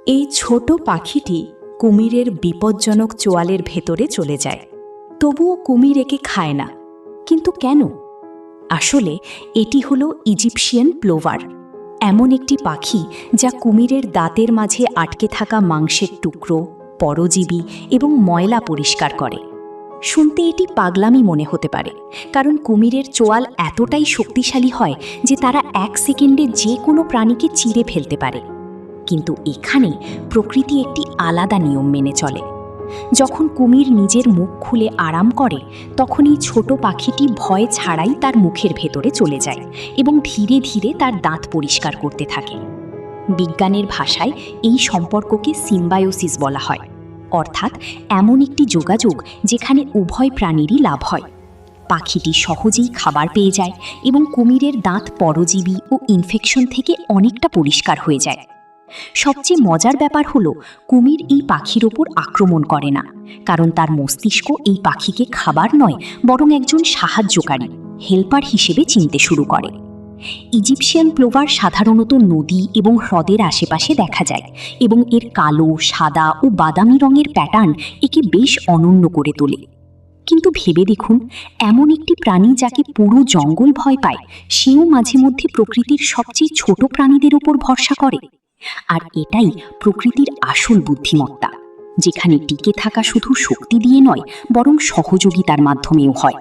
এই ছোট পাখিটি কুমিরের বিপজ্জনক চোয়ালের ভেতরে চলে যায়। তবুও কুমির একে খায় না। কিন্তু কেন? আসলে এটি হলো ইজিপশিয়ান প্লোভার, এমন একটি পাখি যা কুমিরের দাঁতের মাঝে আটকে থাকা মাংসের টুকরো, পরজীবী এবং ময়লা পরিষ্কার করে। শুনতে এটি পাগলামি মনে হতে পারে, কারণ কুমিরের চোয়াল এতটাই শক্তিশালী হয় যে তারা 1 সেকেন্ডে যে কোনো প্রাণীকে চিরে ফেলতে পারে। কিন্তু এখানে প্রকৃতি একটি আলাদা নিয়ম মেনে চলে। যখন কুমির নিজের মুখ খুলে আরাম করে, তখন এই ছোট পাখিটি ভয় ছাড়াই তার মুখের ভেতরে চলে যায় এবং ধীরে ধীরে তার দাঁত পরিষ্কার করতে থাকে। বিজ্ঞানের ভাষায় এই সম্পর্ককে সিম্বায়োসিস বলা হয়, অর্থাৎ এমন একটি যোগাযোগ যেখানে উভয় প্রাণীরই লাভ হয়। পাখিটি সহজেই খাবার পেয়ে যায় এবং কুমিরের দাঁত পরজীবী ও ইনফেকশন থেকে অনেকটা পরিষ্কার হয়ে যায়। সবচেয়ে মজার ব্যাপার হলো, কুমির এই পাখির ওপর আক্রমণ করে না, কারণ তার মস্তিষ্ক এই পাখিকে খাবার নয়, বরং একজন সাহায্যকারী, হেল্পার হিসেবে চিনতে শুরু করে। ইজিপশিয়ান প্লোভার সাধারণত নদী এবং হ্রদের আশেপাশে দেখা যায় এবং এর কালো, সাদা ও বাদামি রঙের প্যাটার্ন একে বেশ অনন্য করে তোলে। কিন্তু ভেবে দেখুন, এমন একটি প্রাণী যাকে পুরো জঙ্গল ভয় পায়, সেও মাঝে মধ্যে প্রকৃতির সবচেয়ে ছোট প্রাণীদের উপর ভরসা করে। আর এটাই প্রকৃতির আসল বুদ্ধিমত্তা, যেখানে টিকে থাকা শুধু শক্তি দিয়ে নয়, বরং সহযোগিতার মাধ্যমেও হয়।